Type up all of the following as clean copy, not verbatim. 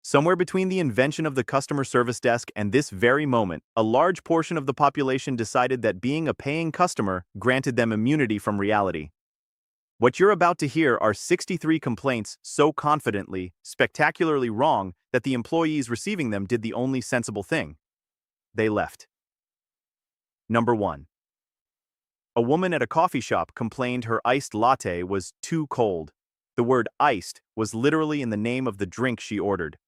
Somewhere between the invention of the customer service desk and this very moment, a large portion of the population decided that being a paying customer granted them immunity from reality. What you're about to hear are 63 complaints so confidently, spectacularly wrong that the employees receiving them did the only sensible thing. They left. Number 1. A woman at a coffee shop complained her iced latte was too cold. The word iced was literally in the name of the drink she ordered.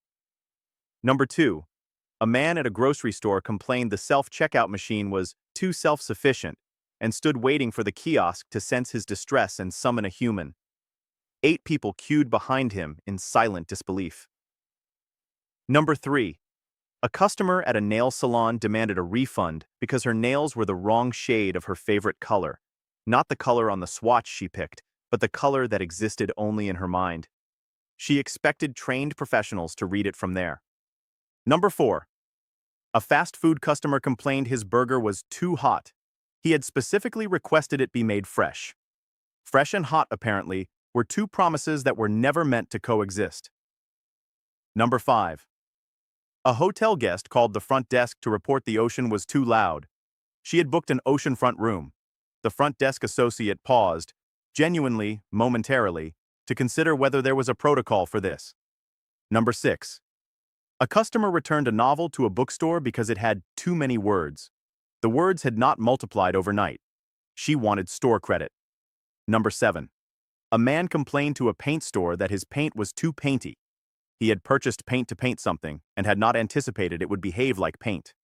Number 2. A man at a grocery store complained the self-checkout machine was too self-sufficient and stood waiting for the kiosk to sense his distress and summon a human. 8 people queued behind him in silent disbelief. Number 3. A customer at a nail salon demanded a refund because her nails were the wrong shade of her favorite color. Not the color on the swatch she picked, but the color that existed only in her mind. She expected trained professionals to read it from there. Number 4. A fast food customer complained his burger was too hot. He had specifically requested it be made fresh. Fresh and hot, apparently, were two promises that were never meant to coexist. Number 5. A hotel guest called the front desk to report the ocean was too loud. She had booked an oceanfront room. The front desk associate paused, genuinely, momentarily, to consider whether there was a protocol for this. Number 6. A customer returned a novel to a bookstore because it had too many words. The words had not multiplied overnight. She wanted store credit. Number 7. A man complained to a paint store that his paint was too painty. He had purchased paint to paint something and had not anticipated it would behave like paint.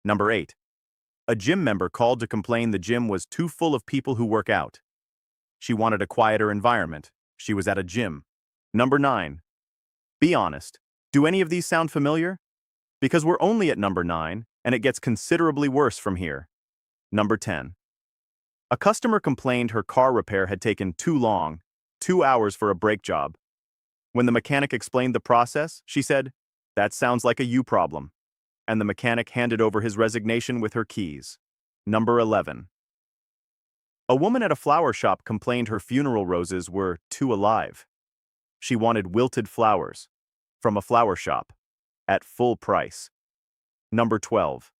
Number 8. A gym member called to complain the gym was too full of people who work out. She wanted a quieter environment. She was at a gym. Number 9. Be honest. Do any of these sound familiar? Because we're only at number 9, and it gets considerably worse from here. Number 10. A customer complained her car repair had taken too long, 2 hours for a brake job. When the mechanic explained the process, she said, "That sounds like a you problem." And the mechanic handed over his resignation with her keys. Number 11. A woman at a flower shop complained her funeral roses were too alive. She wanted wilted flowers from a flower shop at full price. Number 12.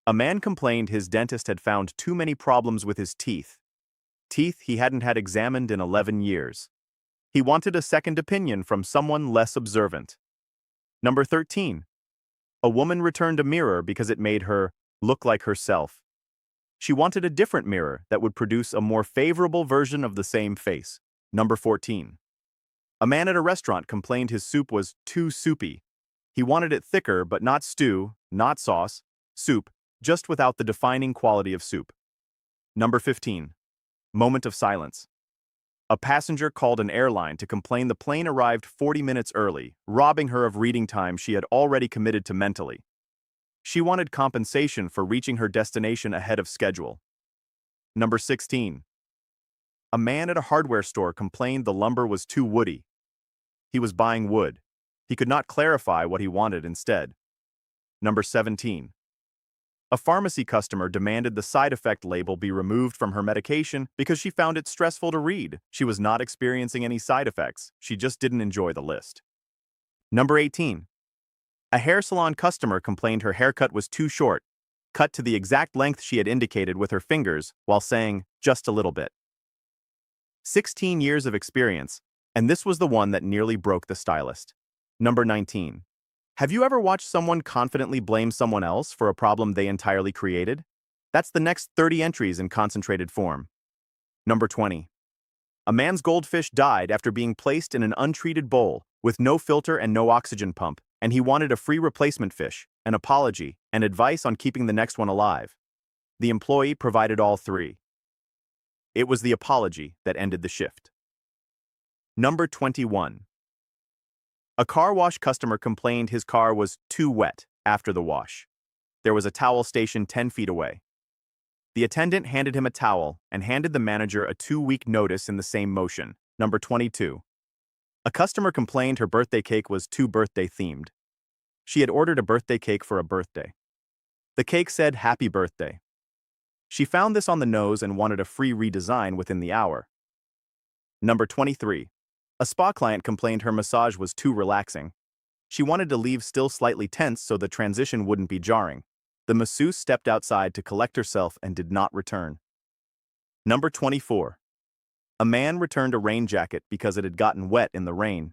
A man complained his dentist had found too many problems with his teeth. Teeth he hadn't had examined in 11 years. He wanted a second opinion from someone less observant. Number 13. A woman returned a mirror because it made her look like herself. She wanted a different mirror that would produce a more favorable version of the same face. Number 14. A man at a restaurant complained his soup was too soupy. He wanted it thicker but not stew, not sauce, soup, just without the defining quality of soup. Number 15. Moment of silence. A passenger called an airline to complain the plane arrived 40 minutes early, robbing her of reading time she had already committed to mentally. She wanted compensation for reaching her destination ahead of schedule. Number 16. A man at a hardware store complained the lumber was too woody. He was buying wood. He could not clarify what he wanted instead. Number 17. A pharmacy customer demanded the side effect label be removed from her medication because she found it stressful to read. She was not experiencing any side effects. She just didn't enjoy the list. Number 18. A hair salon customer complained her haircut was too short, cut to the exact length she had indicated with her fingers while saying, "just a little bit." 16 years of experience, and this was the one that nearly broke the stylist. Number 19. Have you ever watched someone confidently blame someone else for a problem they entirely created? That's the next 30 entries in concentrated form. Number 20. A man's goldfish died after being placed in an untreated bowl with no filter and no oxygen pump, and he wanted a free replacement fish, an apology, and advice on keeping the next one alive. The employee provided all three. It was the apology that ended the shift. Number 21. A car wash customer complained his car was too wet after the wash. There was a towel stationed 10 feet away. The attendant handed him a towel and handed the manager a 2-week notice in the same motion. Number 22. A customer complained her birthday cake was too birthday-themed. She had ordered a birthday cake for a birthday. The cake said, "Happy Birthday." She found this on the nose and wanted a free redesign within the hour. Number 23. A spa client complained her massage was too relaxing. She wanted to leave still slightly tense so the transition wouldn't be jarring. The masseuse stepped outside to collect herself and did not return. Number 24. A man returned a rain jacket because it had gotten wet in the rain.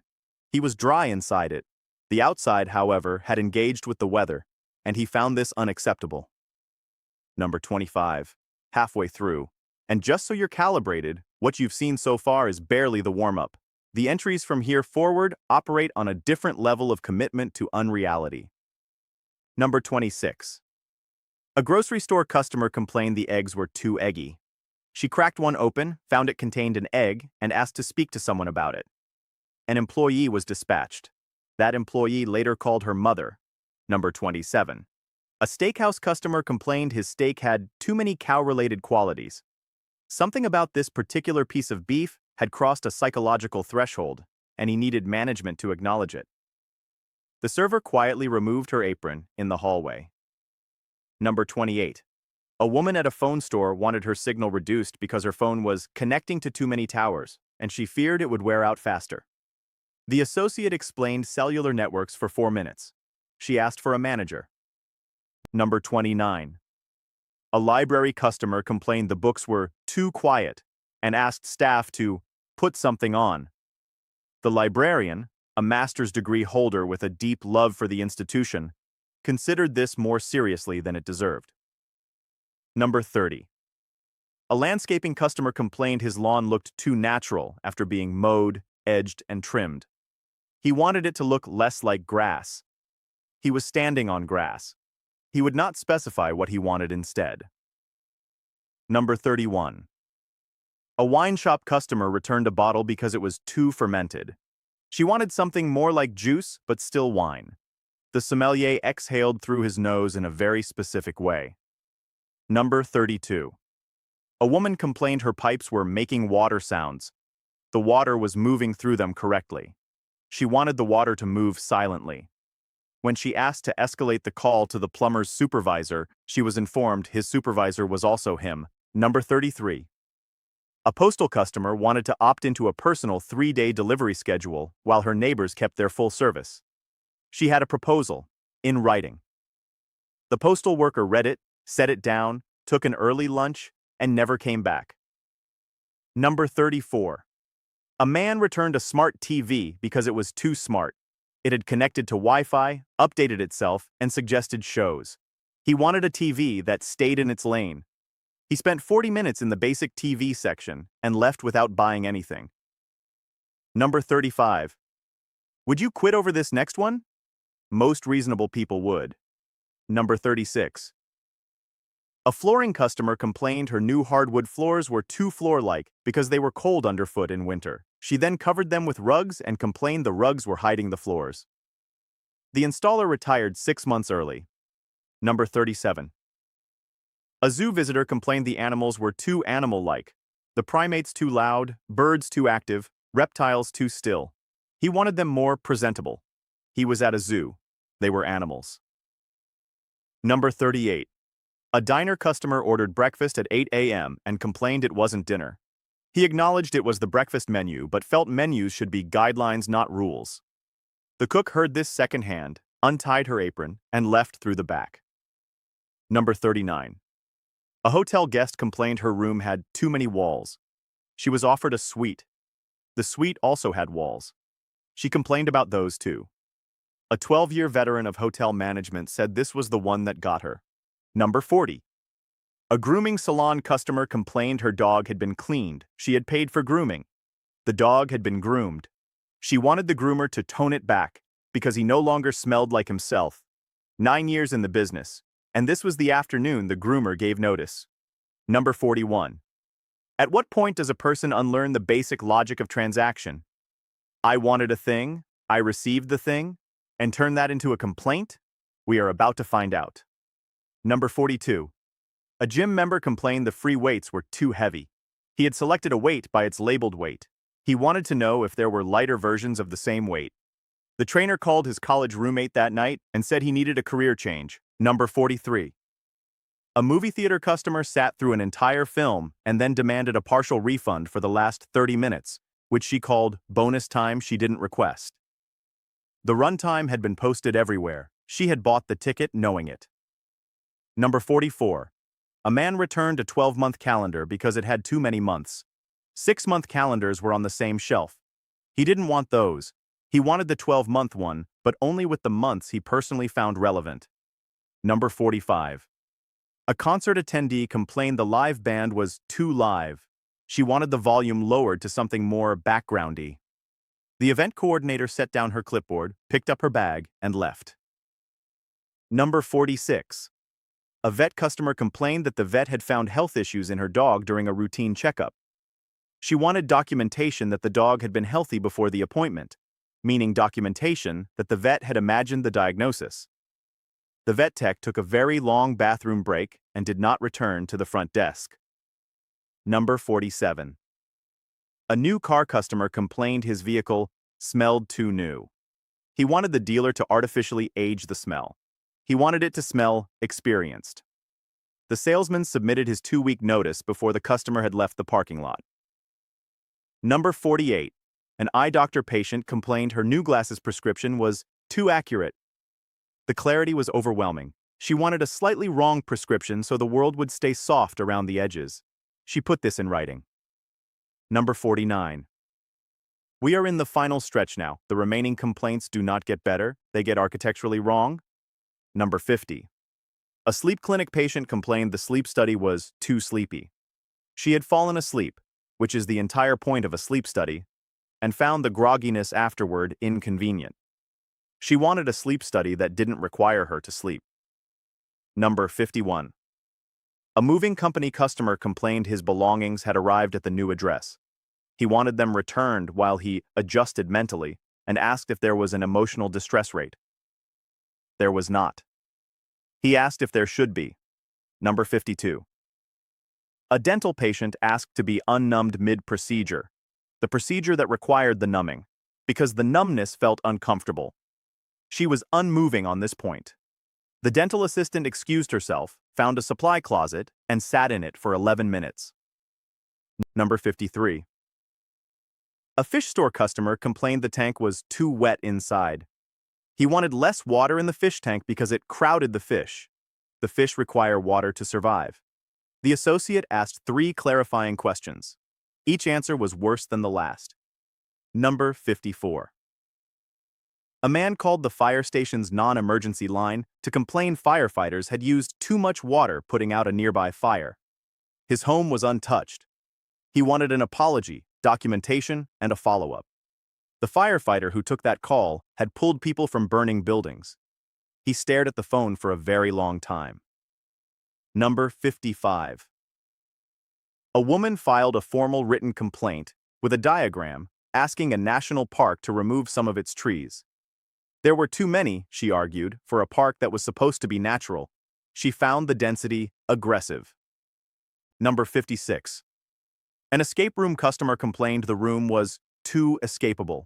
He was dry inside it. The outside, however, had engaged with the weather, and he found this unacceptable. Number 25. Halfway through. And just so you're calibrated, what you've seen so far is barely the warm-up. The entries from here forward operate on a different level of commitment to unreality. Number 26. A grocery store customer complained the eggs were too eggy. She cracked one open, found it contained an egg, and asked to speak to someone about it. An employee was dispatched. That employee later called her mother. Number 27. A steakhouse customer complained his steak had too many cow-related qualities. Something about this particular piece of beef had crossed a psychological threshold, and he needed management to acknowledge it. The server quietly removed her apron in the hallway. Number 28. A woman at a phone store wanted her signal reduced because her phone was connecting to too many towers, and she feared it would wear out faster. The associate explained cellular networks for 4 minutes. She asked for a manager. Number 29. A library customer complained the books were too quiet and asked staff to put something on. The librarian, a master's degree holder with a deep love for the institution, considered this more seriously than it deserved. Number 30. A landscaping customer complained his lawn looked too natural after being mowed, edged, and trimmed. He wanted it to look less like grass. He was standing on grass. He would not specify what he wanted instead. Number 31. A wine shop customer returned a bottle because it was too fermented. She wanted something more like juice, but still wine. The sommelier exhaled through his nose in a very specific way. Number 32. A woman complained her pipes were making water sounds. The water was moving through them correctly. She wanted the water to move silently. When she asked to escalate the call to the plumber's supervisor, she was informed his supervisor was also him. Number 33. A postal customer wanted to opt into a personal 3-day delivery schedule while her neighbors kept their full service. She had a proposal, in writing. The postal worker read it, set it down, took an early lunch, and never came back. Number 34. A man returned a smart TV because it was too smart. It had connected to Wi-Fi, updated itself, and suggested shows. He wanted a TV that stayed in its lane. He spent 40 minutes in the basic TV section and left without buying anything. Number 35. Would you quit over this next one? Most reasonable people would. Number 36. A flooring customer complained her new hardwood floors were too floor-like because they were cold underfoot in winter. She then covered them with rugs and complained the rugs were hiding the floors. The installer retired 6 months early. Number 37. A zoo visitor complained the animals were too animal-like. The primates too loud, birds too active, reptiles too still. He wanted them more presentable. He was at a zoo. They were animals. Number 38. A diner customer ordered breakfast at 8 a.m. and complained it wasn't dinner. He acknowledged it was the breakfast menu but felt menus should be guidelines, not rules. The cook heard this secondhand, untied her apron, and left through the back. Number 39. A hotel guest complained her room had too many walls. She was offered a suite. The suite also had walls. She complained about those too. A 12-year veteran of hotel management said this was the one that got her. Number 40. A grooming salon customer complained her dog had been cleaned. She had paid for grooming. The dog had been groomed. She wanted the groomer to tone it back because he no longer smelled like himself. 9 years in the business, and this was the afternoon the groomer gave notice. Number 41. At what point does a person unlearn the basic logic of transaction? I wanted a thing, I received the thing, and turn that into a complaint? We are about to find out. Number 42. A gym member complained the free weights were too heavy. He had selected a weight by its labeled weight. He wanted to know if there were lighter versions of the same weight. The trainer called his college roommate that night and said he needed a career change. Number 43. A movie theater customer sat through an entire film and then demanded a partial refund for the last 30 minutes, which she called bonus time she didn't request. The runtime had been posted everywhere. She had bought the ticket knowing it. Number 44. A man returned a 12-month calendar because it had too many months. 6-month calendars were on the same shelf. He didn't want those. He wanted the 12-month one, but only with the months he personally found relevant. Number 45. A concert attendee complained the live band was too live. She wanted the volume lowered to something more backgroundy. The event coordinator set down her clipboard, picked up her bag, and left. Number 46. A vet customer complained that the vet had found health issues in her dog during a routine checkup. She wanted documentation that the dog had been healthy before the appointment, meaning documentation that the vet had imagined the diagnosis. The vet tech took a very long bathroom break and did not return to the front desk. Number 47. A new car customer complained his vehicle smelled too new. He wanted the dealer to artificially age the smell. He wanted it to smell experienced. The salesman submitted his 2-week notice before the customer had left the parking lot. Number 48. An eye doctor patient complained her new glasses prescription was too accurate. The clarity was overwhelming. She wanted a slightly wrong prescription so the world would stay soft around the edges. She put this in writing. Number 49. We are in the final stretch now. The remaining complaints do not get better, they get architecturally wrong. Number 50. A sleep clinic patient complained the sleep study was too sleepy. She had fallen asleep, which is the entire point of a sleep study, and found the grogginess afterward inconvenient. She wanted a sleep study that didn't require her to sleep. Number 51. A moving company customer complained his belongings had arrived at the new address. He wanted them returned while he adjusted mentally and asked if there was an emotional distress rate. There was not. He asked if there should be. Number 52. A dental patient asked to be unnumbed mid-procedure, the procedure that required the numbing, because the numbness felt uncomfortable. She was unmoving on this point. The dental assistant excused herself, found a supply closet, and sat in it for 11 minutes. Number 53. A fish store customer complained the tank was too wet inside. He wanted less water in the fish tank because it crowded the fish. The fish require water to survive. The associate asked 3 clarifying questions. Each answer was worse than the last. Number 54. A man called the fire station's non-emergency line to complain firefighters had used too much water putting out a nearby fire. His home was untouched. He wanted an apology, documentation, and a follow-up. The firefighter who took that call had pulled people from burning buildings. He stared at the phone for a very long time. Number 55. A woman filed a formal written complaint with a diagram asking a national park to remove some of its trees. There were too many, she argued, for a park that was supposed to be natural. She found the density aggressive. Number 56. An escape room customer complained the room was too escapable.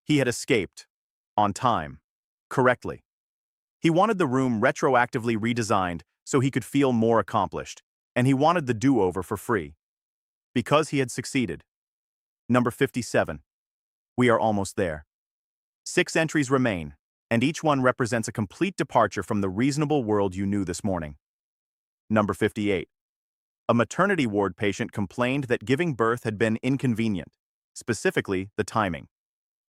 He had escaped, on time, correctly. He wanted the room retroactively redesigned so he could feel more accomplished, and he wanted the do-over for free. Because he had succeeded. Number 57. We are almost there. 6 entries remain, and each one represents a complete departure from the reasonable world you knew this morning. Number 58. A maternity ward patient complained that giving birth had been inconvenient, specifically the timing.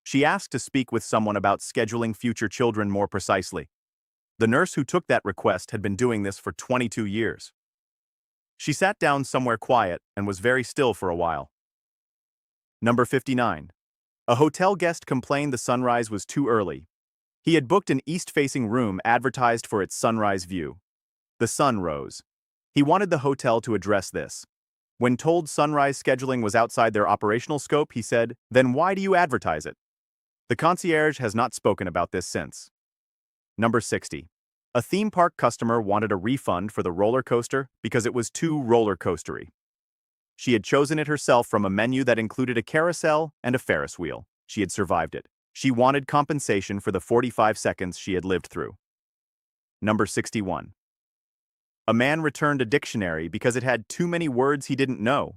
She asked to speak with someone about scheduling future children more precisely. The nurse who took that request had been doing this for 22 years. She sat down somewhere quiet and was very still for a while. Number 59. A hotel guest complained the sunrise was too early. He had booked an east-facing room advertised for its sunrise view. The sun rose. He wanted the hotel to address this. When told sunrise scheduling was outside their operational scope, he said, "Then why do you advertise it?" The concierge has not spoken about this since. Number 60. A theme park customer wanted a refund for the roller coaster because it was too roller coastery. She had chosen it herself from a menu that included a carousel and a Ferris wheel. She had survived it. She wanted compensation for the 45 seconds she had lived through. Number 61. A man returned a dictionary because it had too many words he didn't know.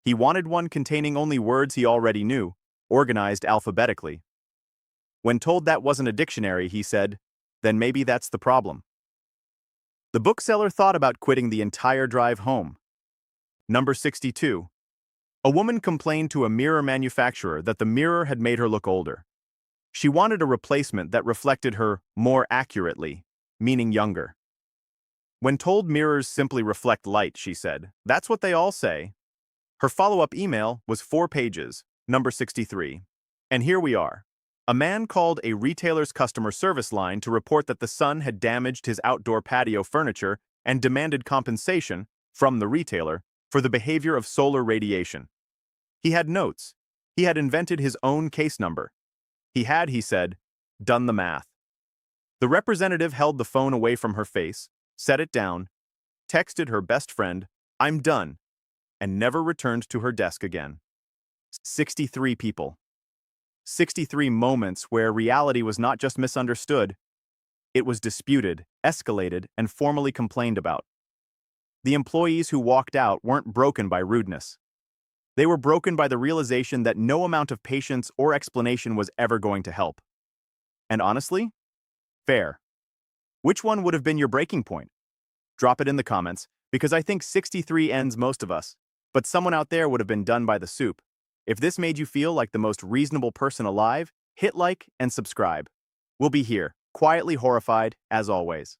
He wanted one containing only words he already knew, organized alphabetically. When told that wasn't a dictionary, he said, "Then maybe that's the problem." The bookseller thought about quitting the entire drive home. Number 62. A woman complained to a mirror manufacturer that the mirror had made her look older. She wanted a replacement that reflected her more accurately, meaning younger. When told mirrors simply reflect light, she said, "That's what they all say." Her follow-up email was 4 pages, number 63. And here we are. A man called a retailer's customer service line to report that the sun had damaged his outdoor patio furniture and demanded compensation from the retailer for the behavior of solar radiation. He had notes. He had invented his own case number. He had, he said, done the math. The representative held the phone away from her face, set it down, texted her best friend, "I'm done," and never returned to her desk again. 63 people. 63 moments where reality was not just misunderstood, it was disputed, escalated, and formally complained about. The employees who walked out weren't broken by rudeness. They were broken by the realization that no amount of patience or explanation was ever going to help. And honestly, fair. Which one would have been your breaking point? Drop it in the comments, because I think 63 ends most of us, but someone out there would have been done by the soup. If this made you feel like the most reasonable person alive, hit like and subscribe. We'll be here, quietly horrified, as always.